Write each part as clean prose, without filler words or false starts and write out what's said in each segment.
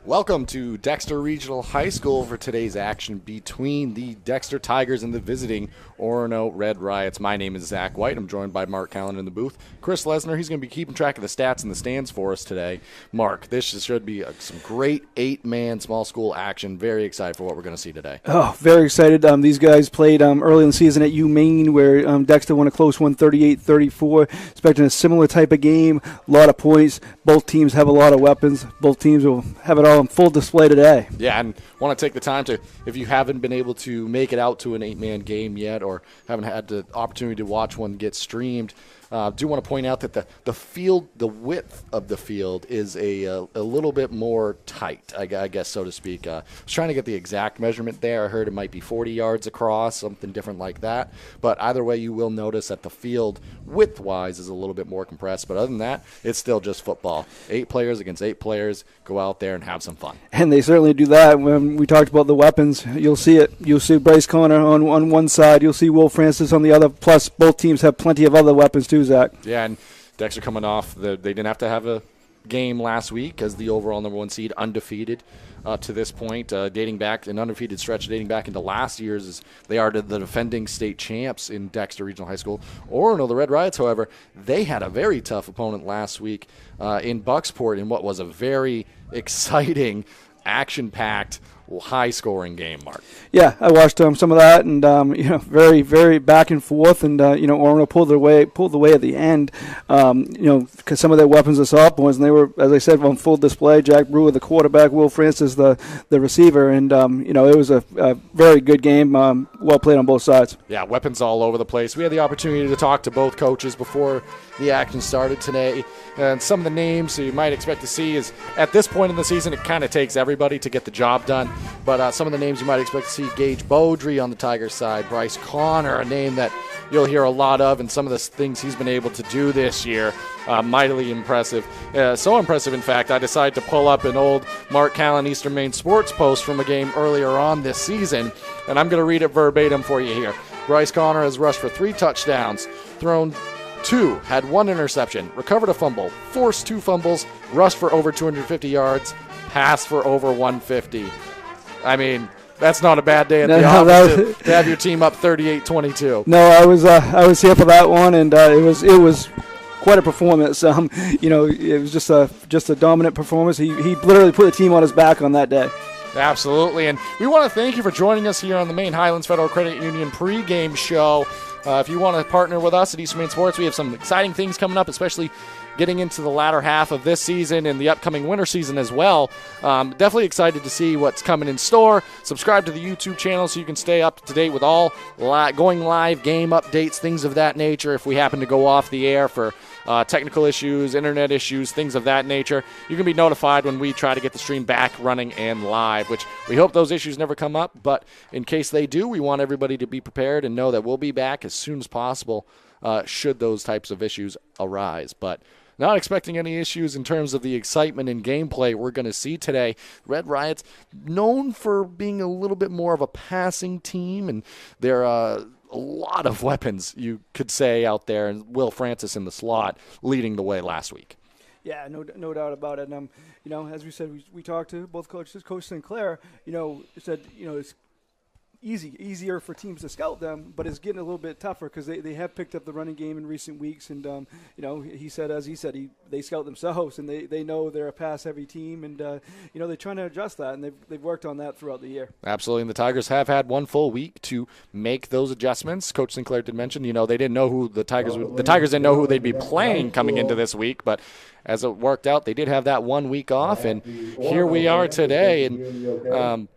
Welcome to Dexter Regional High School for today's action between the Dexter Tigers and the visiting Orono Red Riots. My name is Zach White. I'm joined by Mark Callan in the booth. Chris Lesnar, he's going to be keeping track of the stats in the stands for us today. Mark, this should be some great eight-man small school action. Very excited for what we're going to see today. Oh, very excited. These guys played early in the season at UMaine where Dexter won a close one, 38-34. Expecting a similar type of game, a lot of points. Both teams have a lot of weapons. Both teams will have it all on full display today. Yeah, and want to take the time to, if you haven't been able to make it out to an eight-man game yet or haven't had the opportunity to watch one get streamed, do want to point out that the field, the width of the field is a little bit more tight, I guess, so to speak. I was trying to get the exact measurement there. I heard it might be 40 yards across, something different like that. But either way, you will notice that the field, width-wise, is a little bit more compressed. But other than that, it's still just football. 8 players against 8 players. Go out there and have some fun. And they certainly do that. When we talked about the weapons, you'll see it. You'll see Bryce Connor on one side. You'll see Will Francis on the other. Plus, both teams have plenty of other weapons too, Zach. Yeah, and Dexter coming off, they didn't have to have a game last week as the overall number 1 seed, undefeated to this point, dating back, an undefeated stretch dating back into last year's as they are the defending state champs in Dexter Regional High School. Orono, the Red Riots, however, they had a very tough opponent last week in Bucksport in what was a very exciting, action-packed, high-scoring game, Mark. Yeah, I watched some of that, and very, very back and forth, and Orono pulled away at the end, because some of their weapons are sophomores, and they were, as I said, on full display. Jack Brewer, the quarterback, Will Francis, the receiver, and it was a very good game, well played on both sides. Yeah, weapons all over the place. We had the opportunity to talk to both coaches before the action started today, and some of the names you might expect to see is, at this point in the season, it kind of takes everybody to get the job done. But some of the names you might expect to see, Gage Beaudry on the Tigers side, Bryce Connor, a name that you'll hear a lot of, and some of the things he's been able to do this year, mightily impressive. So impressive, in fact, I decided to pull up an old Mark Callan Eastern Maine Sports post from a game earlier on this season, and I'm going to read it verbatim for you here. Bryce Connor has rushed for 3 touchdowns, thrown 2, had 1 interception, recovered a fumble, forced 2 fumbles, rushed for over 250 yards, passed for over 150. I mean, that's not a bad day at the office to have your team up 38-22. No, I was here for that one, and it was quite a performance. It was just a dominant performance. He literally put the team on his back on that day. Absolutely, and we want to thank you for joining us here on the Maine Highlands Federal Credit Union pregame show. If you want to partner with us at Eastern Maine Sports, we have some exciting things coming up, especially getting into the latter half of this season and the upcoming winter season as well. Definitely excited to see what's coming in store. Subscribe to the YouTube channel so you can stay up to date with all going live game updates, things of that nature. If we happen to go off the air for technical issues, internet issues, things of that nature, you can be notified when we try to get the stream back running and live, which we hope those issues never come up. But in case they do, we want everybody to be prepared and know that we'll be back as soon as possible should those types of issues arise. But not expecting any issues in terms of the excitement and gameplay we're going to see today. Red Riots, known for being a little bit more of a passing team, and they're a lot of weapons, you could say, out there, and Will Francis in the slot leading the way last week. Yeah, no doubt about it. As we said, we talked to both coaches. Coach Sinclair, said, it's easier for teams to scout them, but it's getting a little bit tougher because they have picked up the running game in recent weeks, and he said they scout themselves, and they know they're a pass-heavy team, and they're trying to adjust that, and they've worked on that throughout the year. Absolutely, and the Tigers have had 1 full week to make those adjustments. Coach Sinclair did mention, they didn't know who the Tigers didn't know who they'd be playing coming into this week, but as it worked out, they did have that 1 week off, and here we are today, and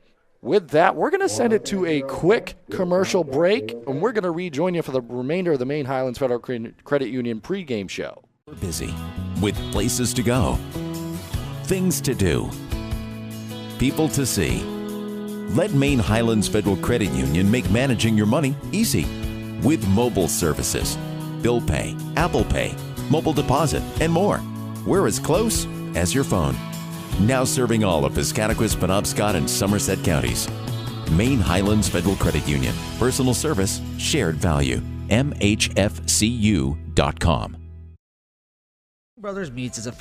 with that, we're going to send it to a quick commercial break, and we're going to rejoin you for the remainder of the Maine Highlands Federal Credit Union pregame show. We're busy with places to go, things to do, people to see. Let Maine Highlands Federal Credit Union make managing your money easy with mobile services, bill pay, Apple Pay, mobile deposit, and more. We're as close as your phone. Now serving all of Piscataquis, Penobscot, and Somerset counties. Maine Highlands Federal Credit Union. Personal service, shared value. MHFCU.com. Brothers Meats is a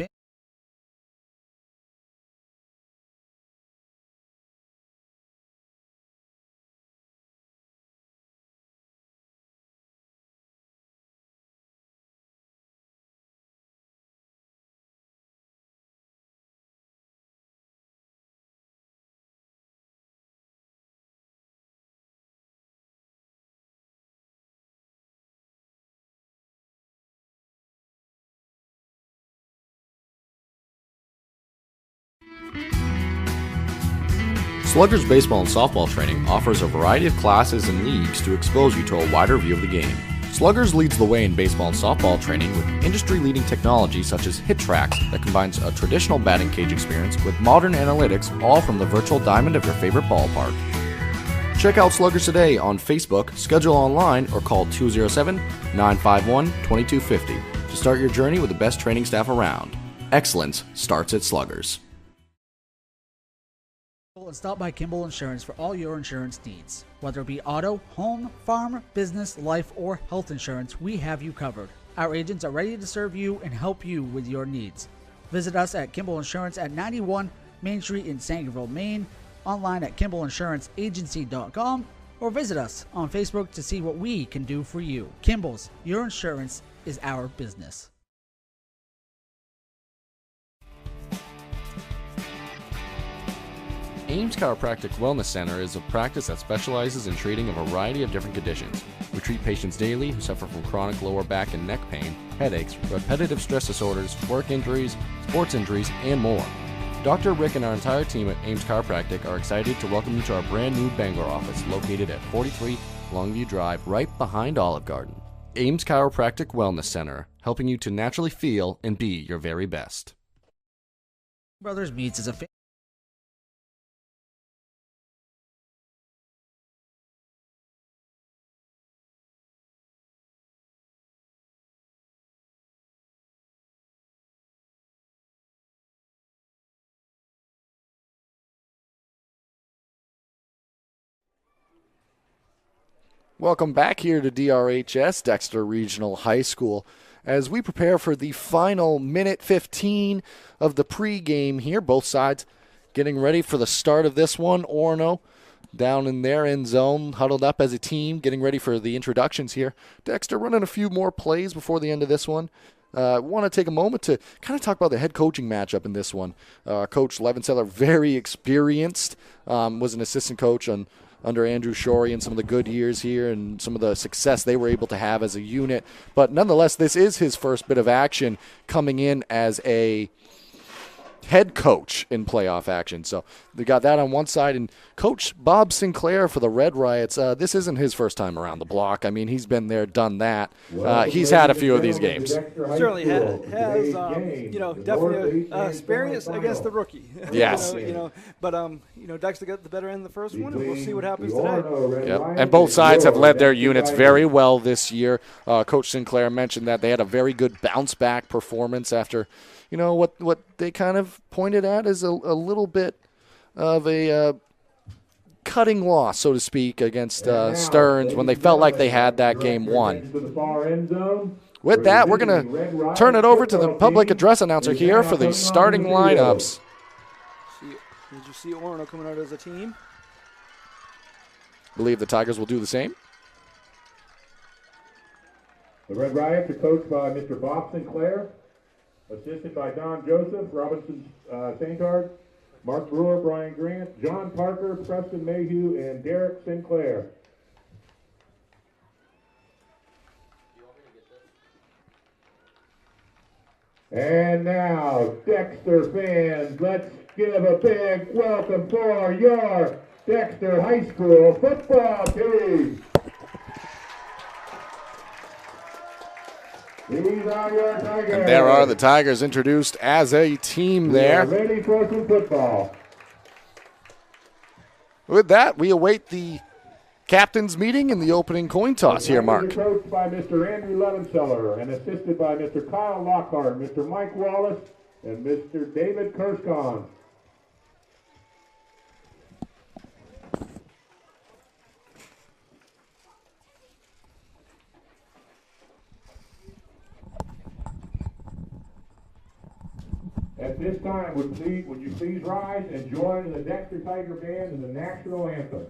Sluggers baseball and softball training offers a variety of classes and leagues to expose you to a wider view of the game. Sluggers leads the way in baseball and softball training with industry-leading technology such as Hit Tracks that combines a traditional batting cage experience with modern analytics, all from the virtual diamond of your favorite ballpark. Check out Sluggers today on Facebook, schedule online, or call 207-951-2250 to start your journey with the best training staff around. Excellence starts at Sluggers. And stop by Kimball Insurance for all your insurance needs. Whether it be auto, home, farm, business, life, or health insurance, we have you covered. Our agents are ready to serve you and help you with your needs. Visit us at Kimball Insurance at 91 Main Street in Sangerville, Maine, online at KimballInsuranceAgency.com, or visit us on Facebook to see what we can do for you. Kimball's, your insurance is our business. Ames Chiropractic Wellness Center is a practice that specializes in treating a variety of different conditions. We treat patients daily who suffer from chronic lower back and neck pain, headaches, repetitive stress disorders, work injuries, sports injuries, and more. Dr. Rick and our entire team at Ames Chiropractic are excited to welcome you to our brand new Bangor office located at 43 Longview Drive, right behind Olive Garden. Ames Chiropractic Wellness Center, helping you to naturally feel and be your very best. Brothers Meats is a Welcome back here to DRHS, Dexter Regional High School, as we prepare for the final minute 15 of the pregame here. Both sides getting ready for the start of this one. Orono down in their end zone, huddled up as a team, getting ready for the introductions here. Dexter running a few more plays before the end of this one. Want to take a moment to kind of talk about the head coaching matchup in this one. Coach Levenseller, very experienced, was an assistant coach under Andrew Shorey and some of the good years here and some of the success they were able to have as a unit. But nonetheless, this is his first bit of action coming in as a head coach in playoff action. So they got that on one side. And Coach Bob Sinclair for the Red Riots, this isn't his first time around the block. I mean, he's been there, done that. He's had a few of these games. Certainly has definitely experience against the rookie. Yes. But Dexter got the better end of the first one, and we'll see what happens today. Yep. And both sides have led their units very well this year. Coach Sinclair mentioned that they had a very good bounce-back performance after what they kind of pointed at as a little bit of a cutting loss, so to speak, against Stearns when they felt like they had that game won. With that, we're going to turn it over to the public address announcer here for the starting lineups. Did you see Orono coming out as a team? Believe the Tigers will do the same. The Red Riots are coached by Mr. Bob Sinclair, assisted by Don Joseph, Robinson Saintard, Mark Brewer, Brian Grant, John Parker, Preston Mayhew, and Derek Sinclair. And now, Dexter fans, let's give a big welcome for your Dexter High School football team. These are your Tigers. And there are the Tigers introduced as a team there. We are ready for some football. With that, we await the captain's meeting and the opening coin toss here, Mark. Coached by Mr. Andrew Levenseller and assisted by Mr. Kyle Lockhart, Mr. Mike Wallace, and Mr. David Kerskon. At this time, would you please rise and join the Dexter Tiger Band in the national anthem?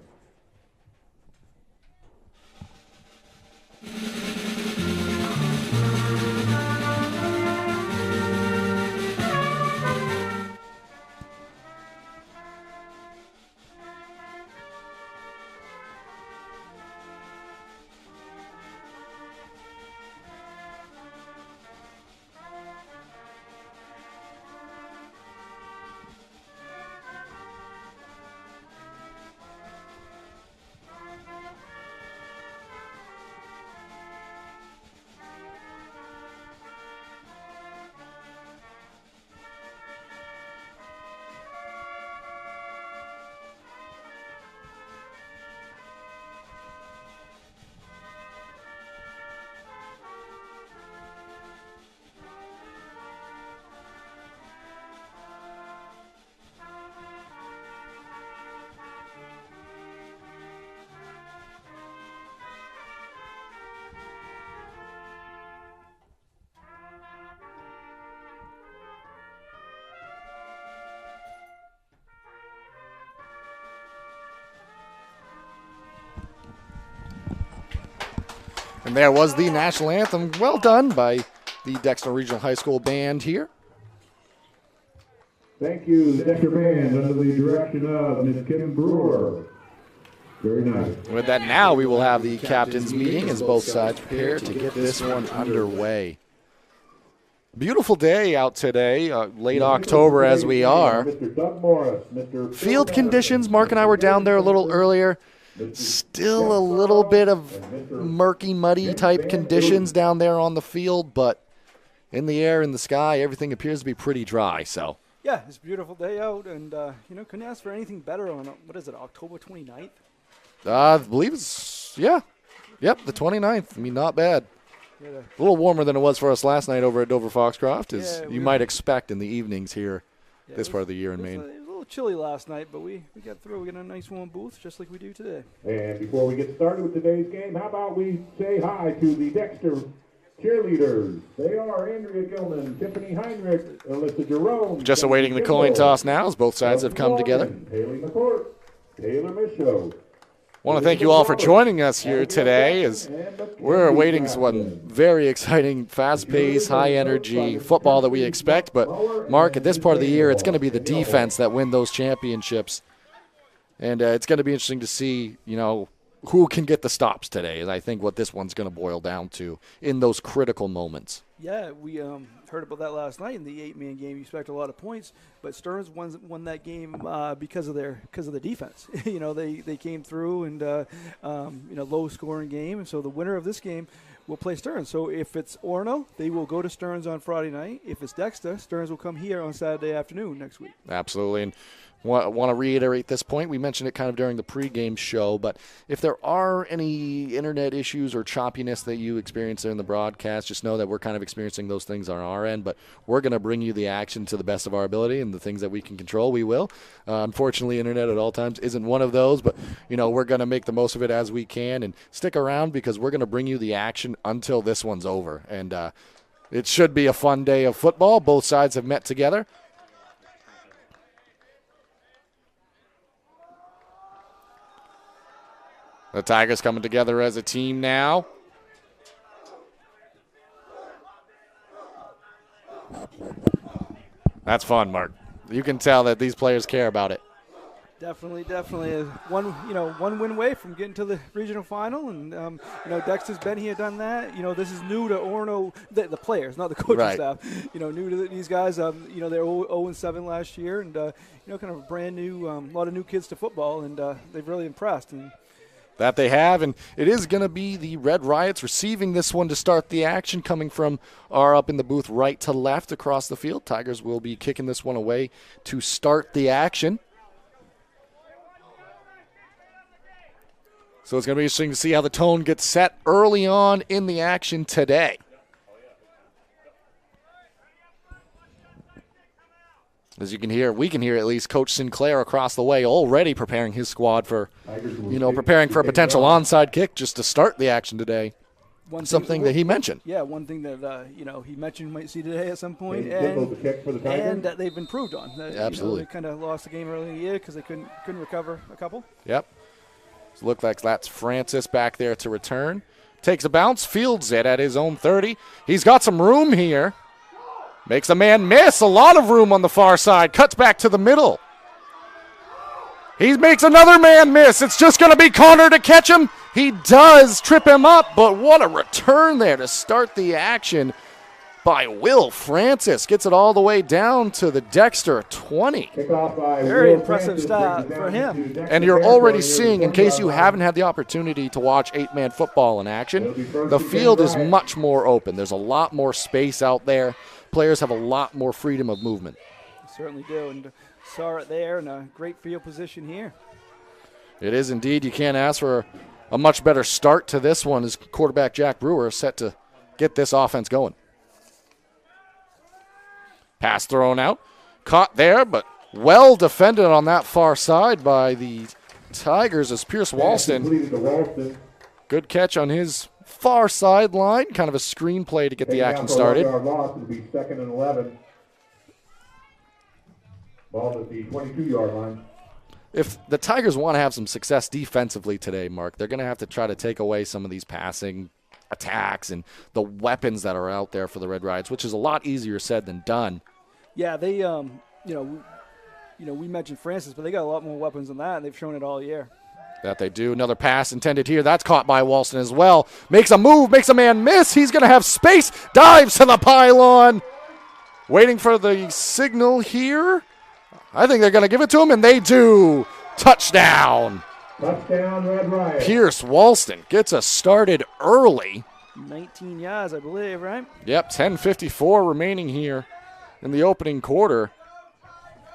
And there was the national anthem. Well done by the Dexter Regional High School band here. Thank you, the Dexter Band, under the direction of Ms. Kim Brewer. Very nice. With that, now we will have the captain's meeting as both sides prepare to get this one underway. Beautiful day out today, late October as we are. Mr. Doug Morris, Mr. Field conditions, Mark and I were down there a little earlier. Still a little bit of murky, muddy type conditions down there on the field, but in the air, in the sky, everything appears to be pretty dry, so. Yeah, it's a beautiful day out, and, couldn't ask for anything better on, October 29th? I believe it's, yeah. Yep, the 29th. I mean, not bad. Yeah, A little warmer than it was for us last night over at Dover Foxcroft, as Yeah, you might expect in the evenings here this part of the year in Maine. It was a little chilly last night, but we got through. We got a nice warm booth, just like we do today. And before we get started with today's game, how about we say hi to the Dexter cheerleaders. They are Andrea Gilman, Tiffany Heinrich, Alyssa Jerome. Just awaiting the coin toss now as both sides have come together. Haley McCourt, Taylor Michaud. Want to thank you all for joining us here today as we're awaiting some very exciting, fast-paced, high-energy football that we expect. But, Mark, at this part of the year, it's going to be the defense that win those championships. And it's going to be interesting to see, who can get the stops today, is I think what this one's going to boil down to in those critical moments. Yeah, we heard about that last night in the 8-man game. You expect a lot of points, but Stearns won that game because of the defense. They came through and low scoring game, and so the winner of this game will play Stearns. So if it's Orono, they will go to Stearns on Friday night. If it's Dexter, Stearns will come here on Saturday afternoon next week. Absolutely. And want to reiterate this point. We mentioned it kind of during the pregame show, but if there are any internet issues or choppiness that you experience during the broadcast, just know that we're kind of experiencing those things on our end, but we're going to bring you the action to the best of our ability, and the things that we can control, we will. Unfortunately, internet at all times isn't one of those, but, we're going to make the most of it as we can, and stick around because we're going to bring you the action until this one's over. And it should be a fun day of football. Both sides have met together. The Tigers coming together as a team now. That's fun, Mark. You can tell that these players care about it. Definitely. One win away from getting to the regional final, and Dexter's been here, done that. This is new to Orono, the players, not the coaching staff. New to these guys. They're 0-7 last year, and kind of a brand new, lot of new kids to football, and they've really impressed. And that they have, and it is going to be the Red Riots receiving this one to start the action, coming from our up in the booth right to left across the field. Tigers will be kicking this one away to start the action. So it's going to be interesting to see how the tone gets set early on in the action today. As you can hear, we can hear at least Coach Sinclair across the way already preparing his squad for, preparing for a potential onside kick just to start the action today. Something that he mentioned. Yeah, one thing that, he mentioned we might see today at some point, and that they've improved on. Absolutely. They kind of lost the game early in the year because they couldn't recover a couple. Yep. So look like that's Francis back there to return. Takes a bounce, fields it at his own 30. He's got some room here. Makes a man miss. A lot of room on the far side. Cuts back to the middle. He makes another man miss. It's just going to be Connor to catch him. He does trip him up, but what a return there to start the action by Will Francis. Gets it all the way down to the Dexter 20. Very impressive start for him. And you're already seeing, in case you haven't had the opportunity to watch 8-man football in action, the field is much more open. There's a lot more space out there. Players have a lot more freedom of movement. Certainly do, and saw it there, and a great field position here. It is indeed. You can't ask for a much better start to this one as quarterback Jack Brewer is set to get this offense going. Pass thrown out. Caught there, but well defended on that far side by the Tigers as Pierce Walston. Good catch on his far sideline. Kind of a screenplay to get the action started. Loss will be 2nd and 11. Ball at the 22-yard line. If the Tigers want to have some success defensively today, Mark, they're going to have to try to take away some of these passing attacks and the weapons that are out there for the Red Riots, which is a lot easier said than done. Yeah, they, we mentioned Francis, but they got a lot more weapons than that, and they've shown it all year. That they do. Another pass intended here. That's caught by Walston as well. Makes a move, makes a man miss. He's going to have space. Dives to the pylon. Waiting for the signal here. I think they're going to give it to him, and they do. Touchdown. Touchdown, Red Riot. Pierce Walston gets us started early. 19 yards, I believe, right? Yep, 10:54 remaining here in the opening quarter.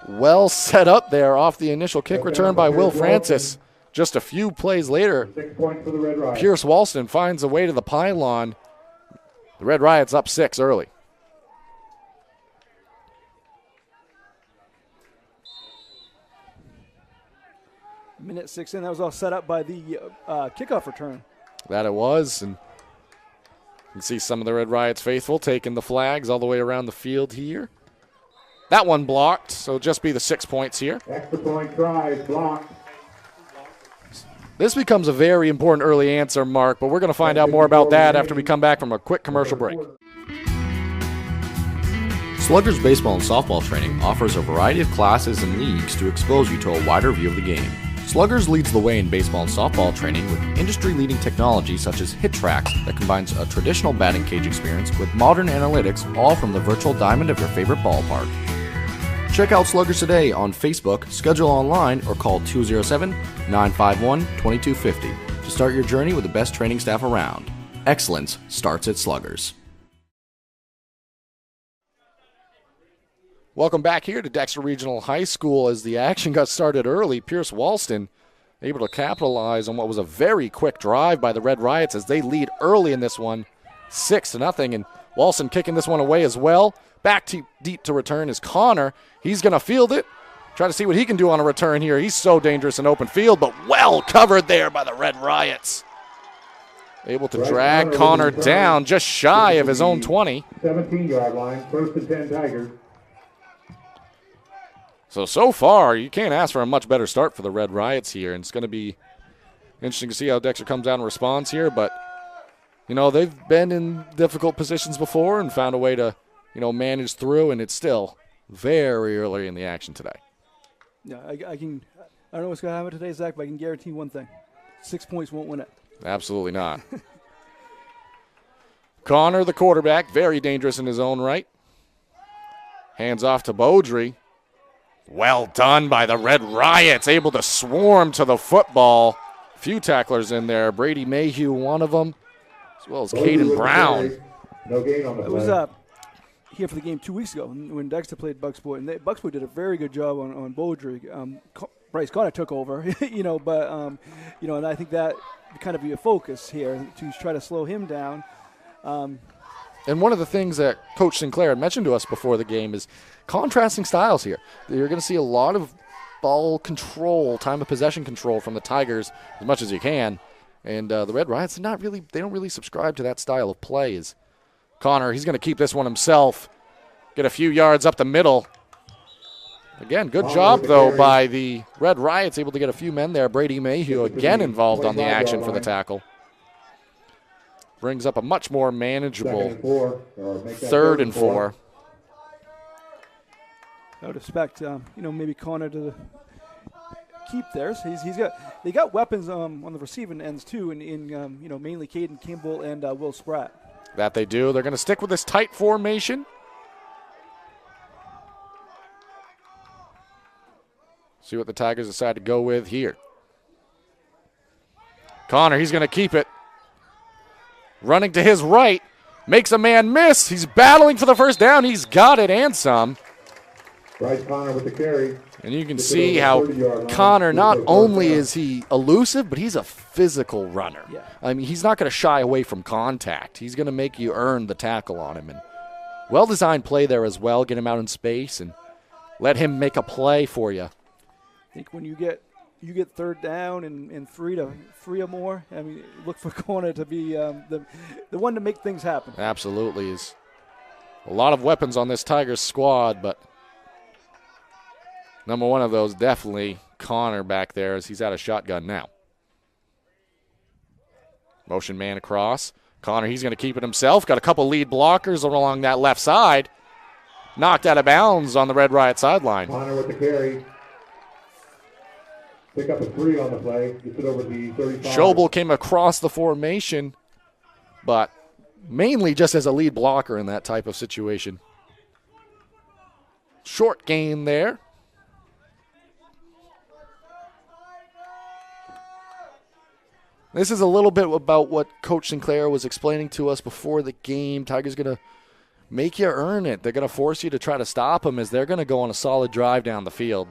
Well set up there off the initial kick return by Will Francis. Just a few plays later, 6 points for the Red Riot. Pierce Walston finds a way to the pylon. The Red Riot's up 6 early. Minute 6 in, that was all set up by the kickoff return. That it was, and you can see some of the Red Riot's faithful taking the flags all the way around the field here. That one blocked, so it'll just be the 6 points here. Extra point try, blocked. This becomes a very important early answer, Mark, but we're going to find out more about that after we come back from a quick commercial break. Sluggers baseball and softball training offers a variety of classes and leagues to expose you to a wider view of the game. Sluggers leads the way in baseball and softball training with industry-leading technology such as HitTrax that combines a traditional batting cage experience with modern analytics, all from the virtual diamond of your favorite ballpark. Check out Sluggers today on Facebook, schedule online, or call 207-951-2250 to start your journey with the best training staff around. Excellence starts at Sluggers. Welcome back here to Dexter Regional High School. As the action got started early, Pierce Walston able to capitalize on what was a very quick drive by the Red Riots as they lead early in this one, 6-0, and Walston kicking this one away as well. Back to deep to return is Connor. He's going to field it. Try to see what he can do on a return here. He's so dangerous in open field, but well covered there by the Red Riots. Able to drag Connor down just shy of his own 20. 17-yard line, 1st and 10 Tigers. So far, you can't ask for a much better start for the Red Riots here, and it's going to be interesting to see how Dexter comes out and responds here, but, they've been in difficult positions before and found a way to, manage through, and it's still very early in the action today. Yeah, I don't know what's going to happen today, Zach, but I can guarantee one thing. 6 points won't win it. Absolutely not. Connor, the quarterback, very dangerous in his own right. Hands off to Beaudry. Well done by the Red Riots, able to swarm to the football. A few tacklers in there. Brady Mayhew, one of them, as well as Caden Brown. No gain on the It was here for the game 2 weeks ago when Dexter played Bucksport, and Bucksport did a very good job on Beaudry. Bryce Connor took over, and I think that kind of be a focus here to try to slow him down. And one of the things that Coach Sinclair had mentioned to us before the game is contrasting styles here. You're going to see a lot of ball control, time of possession control from the Tigers as much as you can. And the Red Riots, they don't really subscribe to that style of play. As Connor, he's going to keep this one himself, get a few yards up the middle. Again, good job, though, by the Red Riots, able to get a few men there. Brady Mayhew again involved on the action for the tackle. Brings up a much more manageable 3rd and 4. I would expect, maybe Connor to keep theirs. They got weapons on the receiving ends too, in mainly Caden Kimball and Will Spratt. That they do. They're going to stick with this tight formation. See what the Tigers decide to go with here. Connor, he's going to keep it. Running to his right, makes a man miss. He's battling for the first down. He's got it and some. Bryce Connor with the carry. And you can see how Connor, not only is he elusive, but he's a physical runner. Yeah. I mean, he's not going to shy away from contact. He's going to make you earn the tackle on him. And well-designed play there as well. Get him out in space and let him make a play for you. I think when you get 3rd down and 3 or more, I mean, look for Connor to be the one to make things happen. Absolutely. Is a lot of weapons on this Tigers squad, but number one of those definitely Connor back there as he's out of shotgun now. Motion man across. Connor, he's going to keep it himself. Got a couple lead blockers along that left side. Knocked out of bounds on the Red Riot sideline. Connor with the carry. Pick up a 3 on the play. Gets it over the 35. Schobel came across the formation, but mainly just as a lead blocker in that type of situation. Short gain there. This is a little bit about what Coach Sinclair was explaining to us before the game. Tiger's going to make you earn it. They're going to force you to try to stop them as they're going to go on a solid drive down the field.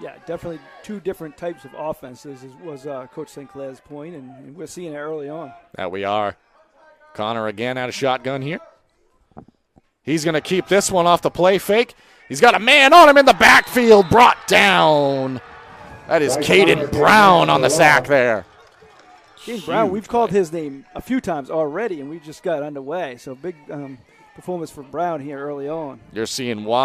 Yeah, definitely two different types of offenses was Coach Sinclair's point, and we're seeing it early on. That we are. Connor again out of shotgun here. He's going to keep this one off the play fake. He's got a man on him in the backfield, brought down. That is Caden Brown on the sack there. Caden Brown, we've called his name a few times already, and we just got underway. So big performance for Brown here early on. You're seeing why.